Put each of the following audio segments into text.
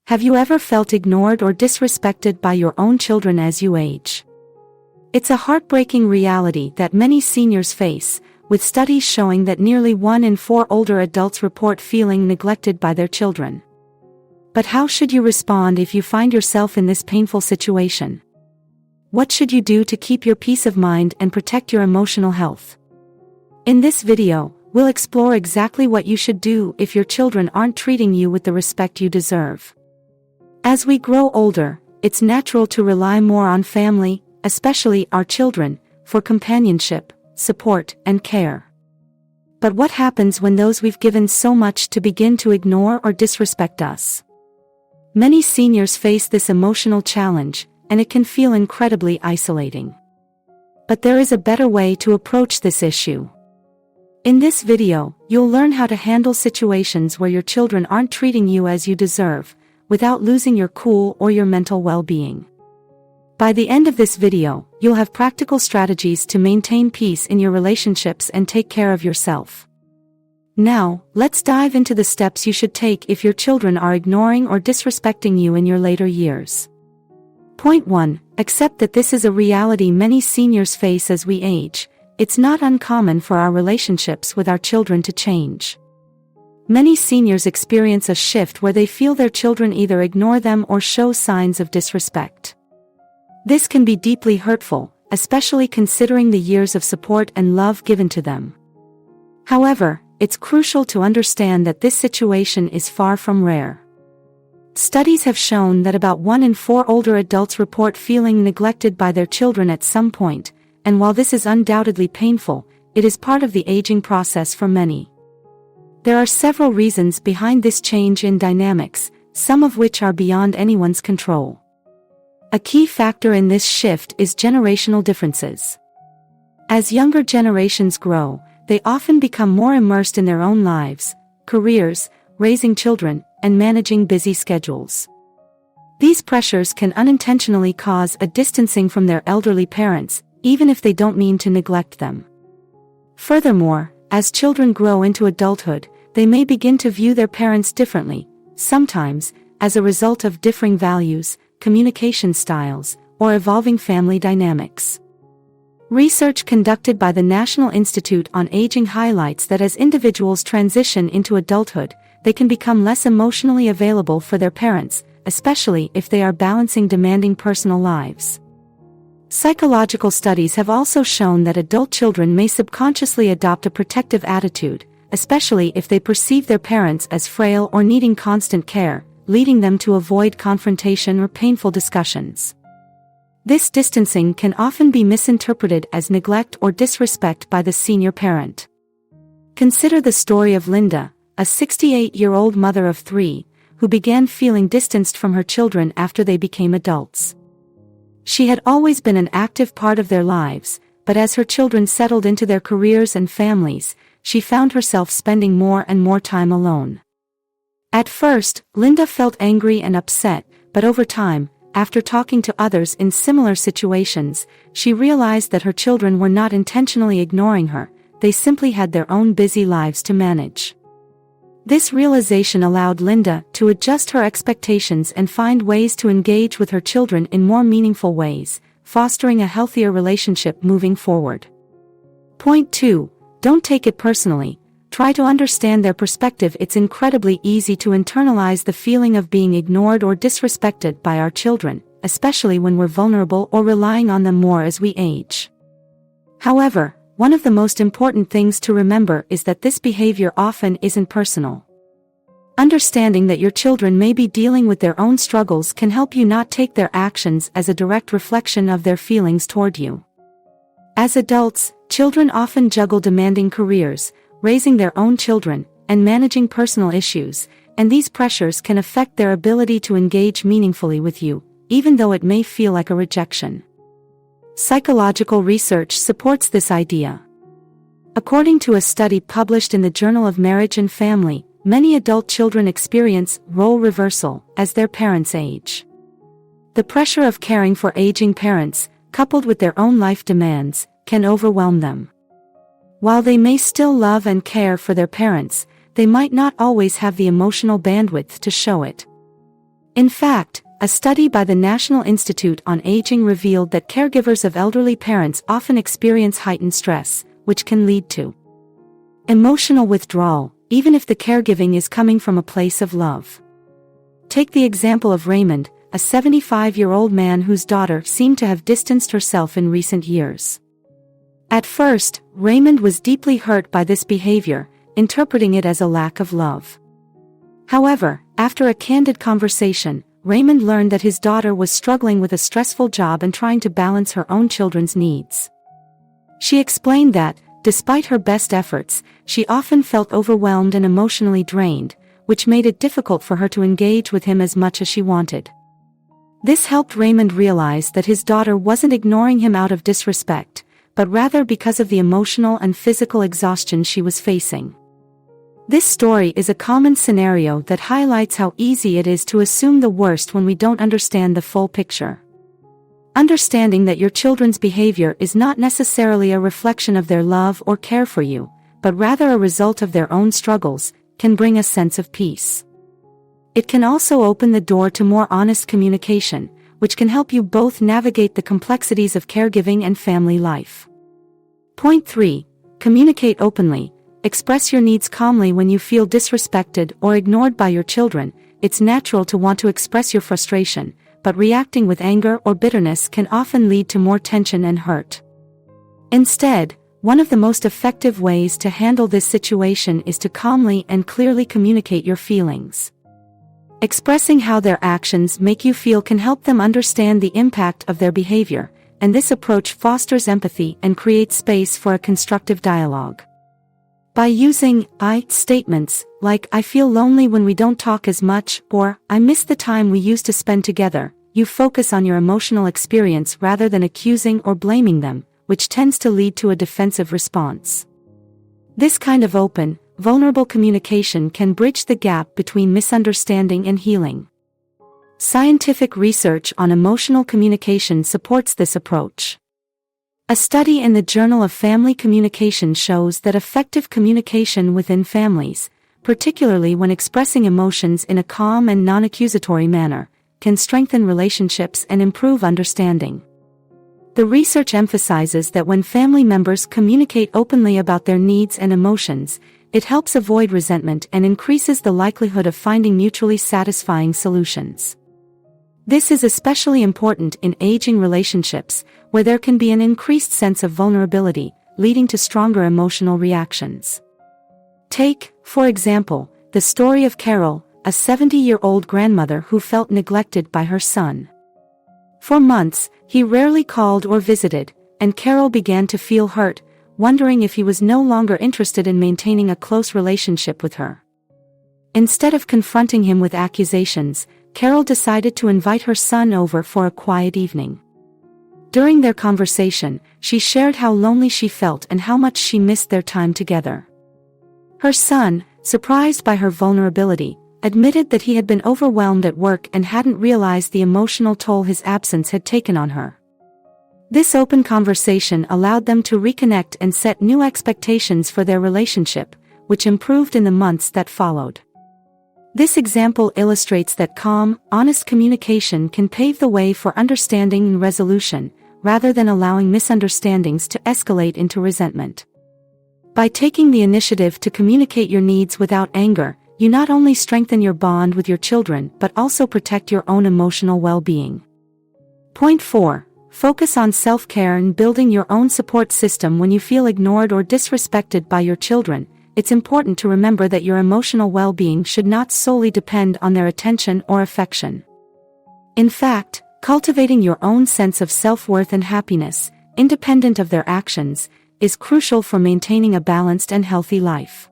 Have you ever felt ignored or disrespected by your own children as you age? It's a heartbreaking reality that many seniors face, with studies showing that nearly 1 in 4 older adults report feeling neglected by their children. But how should you respond if you find yourself in this painful situation? What should you do to keep your peace of mind and protect your emotional health? In this video, we'll explore exactly what you should do if your children aren't treating you with the respect you deserve. As we grow older, it's natural to rely more on family, especially our children, for companionship, support, and care. But what happens when those we've given so much to begin to ignore or disrespect us? Many seniors face this emotional challenge, and it can feel incredibly isolating. But there is a better way to approach this issue. In this video, you'll learn how to handle situations where your children aren't treating you as you deserve, without losing your cool or your mental well-being. By the end of this video, you'll have practical strategies to maintain peace in your relationships and take care of yourself. Now, let's dive into the steps you should take if your children are ignoring or disrespecting you in your later years. Point 1. Accept that this is a reality many seniors face as we age. It's not uncommon for our relationships with our children to change. Many seniors experience a shift where they feel their children either ignore them or show signs of disrespect. This can be deeply hurtful, especially considering the years of support and love given to them. However, it's crucial to understand that this situation is far from rare. Studies have shown that about 1 in 4 older adults report feeling neglected by their children at some point, and while this is undoubtedly painful, it is part of the aging process for many. There are several reasons behind this change in dynamics, some of which are beyond anyone's control. A key factor in this shift is generational differences. As younger generations grow, they often become more immersed in their own lives, careers, raising children, and managing busy schedules. These pressures can unintentionally cause a distancing from their elderly parents, even if they don't mean to neglect them. Furthermore, as children grow into adulthood, they may begin to view their parents differently, sometimes as a result of differing values, communication styles, or evolving family dynamics. Research conducted by the National Institute on Aging highlights that as individuals transition into adulthood, they can become less emotionally available for their parents, especially if they are balancing demanding personal lives. Psychological studies have also shown that adult children may subconsciously adopt a protective attitude, especially if they perceive their parents as frail or needing constant care, leading them to avoid confrontation or painful discussions. This distancing can often be misinterpreted as neglect or disrespect by the senior parent. Consider the story of Linda, a 68-year-old mother of 3, who began feeling distanced from her children after they became adults. She had always been an active part of their lives, but as her children settled into their careers and families, she found herself spending more and more time alone. At first, Linda felt angry and upset, but over time, after talking to others in similar situations, she realized that her children were not intentionally ignoring her, they simply had their own busy lives to manage. This realization allowed Linda to adjust her expectations and find ways to engage with her children in more meaningful ways, fostering a healthier relationship moving forward. Point 2. Don't take it personally. Try to understand their perspective. It's incredibly easy to internalize the feeling of being ignored or disrespected by our children, especially when we're vulnerable or relying on them more as we age. However, one of the most important things to remember is that this behavior often isn't personal. Understanding that your children may be dealing with their own struggles can help you not take their actions as a direct reflection of their feelings toward you. As adults, children often juggle demanding careers, raising their own children, and managing personal issues, and these pressures can affect their ability to engage meaningfully with you, even though it may feel like a rejection. Psychological research supports this idea. According to a study published in the Journal of Marriage and Family, many adult children experience role reversal as their parents age. The pressure of caring for aging parents, coupled with their own life demands, can overwhelm them. While they may still love and care for their parents, they might not always have the emotional bandwidth to show it. In fact, a study by the National Institute on Aging revealed that caregivers of elderly parents often experience heightened stress, which can lead to emotional withdrawal, even if the caregiving is coming from a place of love. Take the example of Raymond, a 75-year-old man whose daughter seemed to have distanced herself in recent years. At first, Raymond was deeply hurt by this behavior, interpreting it as a lack of love. However, after a candid conversation, Raymond learned that his daughter was struggling with a stressful job and trying to balance her own children's needs. She explained that, despite her best efforts, she often felt overwhelmed and emotionally drained, which made it difficult for her to engage with him as much as she wanted. This helped Raymond realize that his daughter wasn't ignoring him out of disrespect, but rather because of the emotional and physical exhaustion she was facing. This story is a common scenario that highlights how easy it is to assume the worst when we don't understand the full picture. Understanding that your children's behavior is not necessarily a reflection of their love or care for you, but rather a result of their own struggles, can bring a sense of peace. It can also open the door to more honest communication, which can help you both navigate the complexities of caregiving and family life. Point 3. Communicate openly. Express your needs calmly when you feel disrespected or ignored by your children. It's natural to want to express your frustration, but reacting with anger or bitterness can often lead to more tension and hurt. Instead, one of the most effective ways to handle this situation is to calmly and clearly communicate your feelings. Expressing how their actions make you feel can help them understand the impact of their behavior, and this approach fosters empathy and creates space for a constructive dialogue. By using I statements, like "I feel lonely when we don't talk as much," or "I miss the time we used to spend together," you focus on your emotional experience rather than accusing or blaming them, which tends to lead to a defensive response. This kind of open, vulnerable communication can bridge the gap between misunderstanding and healing. Scientific research on emotional communication supports this approach. A study in the Journal of Family Communication shows that effective communication within families, particularly when expressing emotions in a calm and non-accusatory manner, can strengthen relationships and improve understanding. The research emphasizes that when family members communicate openly about their needs and emotions, it helps avoid resentment and increases the likelihood of finding mutually satisfying solutions. This is especially important in aging relationships, where there can be an increased sense of vulnerability, leading to stronger emotional reactions. Take, for example, the story of Carol, a 70-year-old grandmother who felt neglected by her son. For months, he rarely called or visited, and Carol began to feel hurt, wondering if he was no longer interested in maintaining a close relationship with her. Instead of confronting him with accusations, Carol decided to invite her son over for a quiet evening. During their conversation, she shared how lonely she felt and how much she missed their time together. Her son, surprised by her vulnerability, admitted that he had been overwhelmed at work and hadn't realized the emotional toll his absence had taken on her. This open conversation allowed them to reconnect and set new expectations for their relationship, which improved in the months that followed. This example illustrates that calm, honest communication can pave the way for understanding and resolution, rather than allowing misunderstandings to escalate into resentment. By taking the initiative to communicate your needs without anger, you not only strengthen your bond with your children but also protect your own emotional well-being. Point 4. Focus on self-care and building your own support system. When you feel ignored or disrespected by your children, it's important to remember that your emotional well-being should not solely depend on their attention or affection. In fact, cultivating your own sense of self-worth and happiness, independent of their actions, is crucial for maintaining a balanced and healthy life.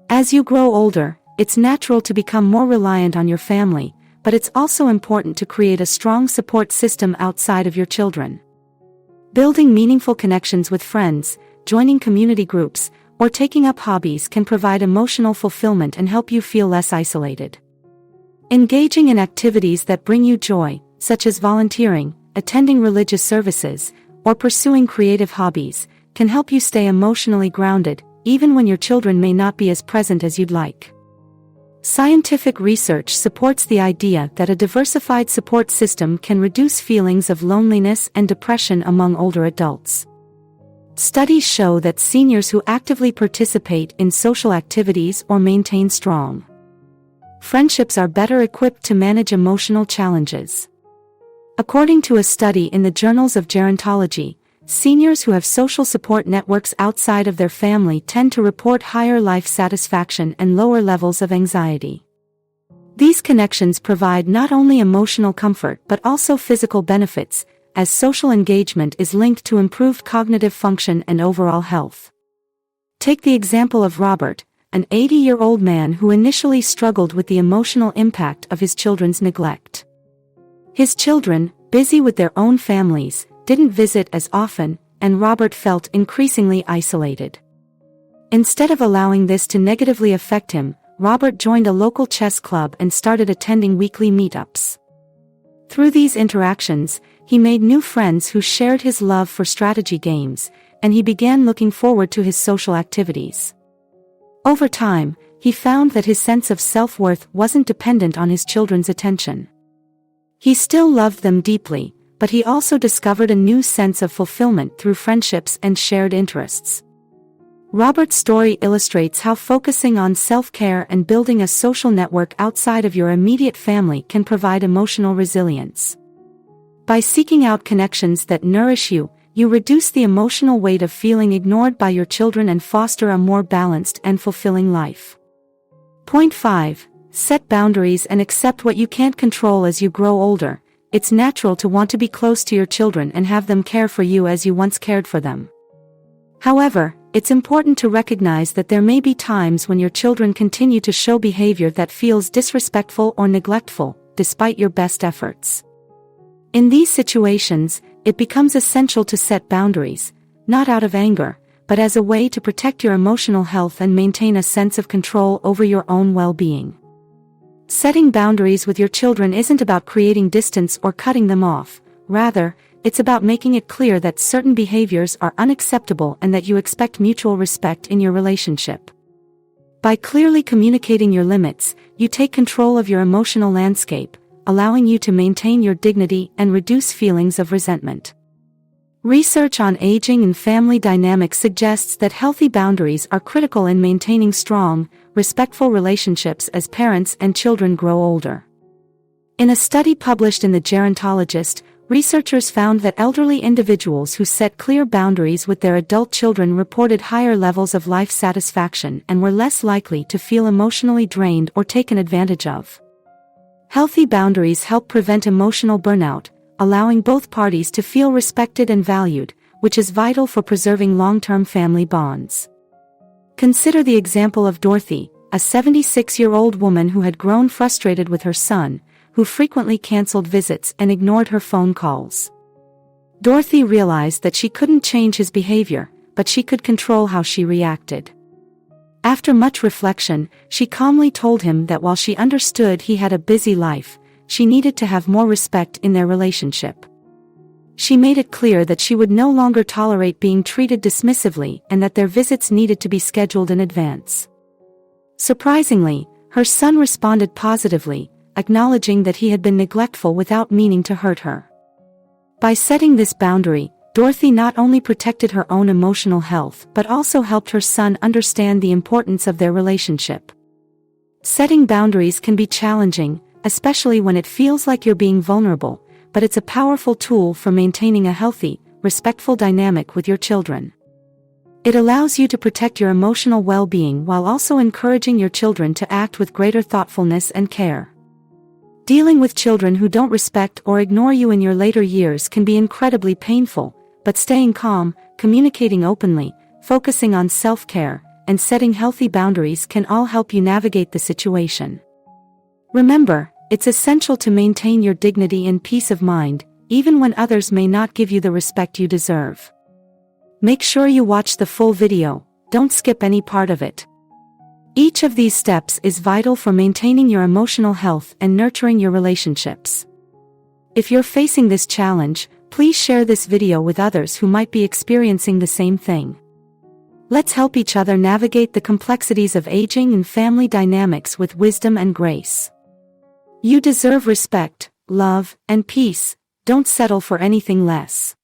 As you grow older, it's natural to become more reliant on your family, but it's also important to create a strong support system outside of your children. Building meaningful connections with friends, joining community groups, or taking up hobbies can provide emotional fulfillment and help you feel less isolated. Engaging in activities that bring you joy, such as volunteering, attending religious services, or pursuing creative hobbies, can help you stay emotionally grounded, even when your children may not be as present as you'd like. Scientific research supports the idea that a diversified support system can reduce feelings of loneliness and depression among older adults. Studies show that seniors who actively participate in social activities or maintain strong friendships are better equipped to manage emotional challenges. According to a study in the Journals of Gerontology, seniors who have social support networks outside of their family tend to report higher life satisfaction and lower levels of anxiety. These connections provide not only emotional comfort but also physical benefits, as social engagement is linked to improved cognitive function and overall health. Take the example of Robert, an 80-year-old man who initially struggled with the emotional impact of his children's neglect. His children, busy with their own families, didn't visit as often, and Robert felt increasingly isolated. Instead of allowing this to negatively affect him, Robert joined a local chess club and started attending weekly meetups. Through these interactions, he made new friends who shared his love for strategy games, and he began looking forward to his social activities. Over time, he found that his sense of self-worth wasn't dependent on his children's attention. He still loved them deeply, but he also discovered a new sense of fulfillment through friendships and shared interests. Robert's story illustrates how focusing on self-care and building a social network outside of your immediate family can provide emotional resilience. By seeking out connections that nourish you, you reduce the emotional weight of feeling ignored by your children and foster a more balanced and fulfilling life. Point 5. Set boundaries and accept what you can't control as you grow older. It's natural to want to be close to your children and have them care for you as you once cared for them. However, it's important to recognize that there may be times when your children continue to show behavior that feels disrespectful or neglectful, despite your best efforts. In these situations, it becomes essential to set boundaries, not out of anger, but as a way to protect your emotional health and maintain a sense of control over your own well-being. Setting boundaries with your children isn't about creating distance or cutting them off. Rather, it's about making it clear that certain behaviors are unacceptable and that you expect mutual respect in your relationship. By clearly communicating your limits, you take control of your emotional landscape, allowing you to maintain your dignity and reduce feelings of resentment. Research on aging and family dynamics suggests that healthy boundaries are critical in maintaining strong, respectful relationships as parents and children grow older. In a study published in The Gerontologist, researchers found that elderly individuals who set clear boundaries with their adult children reported higher levels of life satisfaction and were less likely to feel emotionally drained or taken advantage of. Healthy boundaries help prevent emotional burnout, allowing both parties to feel respected and valued, which is vital for preserving long-term family bonds. Consider the example of Dorothy, a 76-year-old woman who had grown frustrated with her son, who frequently canceled visits and ignored her phone calls. Dorothy realized that she couldn't change his behavior, but she could control how she reacted. After much reflection, she calmly told him that while she understood he had a busy life, she needed to have more respect in their relationship. She made it clear that she would no longer tolerate being treated dismissively and that their visits needed to be scheduled in advance. Surprisingly, her son responded positively, acknowledging that he had been neglectful without meaning to hurt her. By setting this boundary, Dorothy not only protected her own emotional health but also helped her son understand the importance of their relationship. Setting boundaries can be challenging, especially when it feels like you're being vulnerable, but it's a powerful tool for maintaining a healthy, respectful dynamic with your children. It allows you to protect your emotional well-being while also encouraging your children to act with greater thoughtfulness and care. Dealing with children who don't respect or ignore you in your later years can be incredibly painful, but staying calm, communicating openly, focusing on self-care, and setting healthy boundaries can all help you navigate the situation. Remember, it's essential to maintain your dignity and peace of mind, even when others may not give you the respect you deserve. Make sure you watch the full video, don't skip any part of it. Each of these steps is vital for maintaining your emotional health and nurturing your relationships. If you're facing this challenge, please share this video with others who might be experiencing the same thing. Let's help each other navigate the complexities of aging and family dynamics with wisdom and grace. You deserve respect, love, and peace. Don't settle for anything less.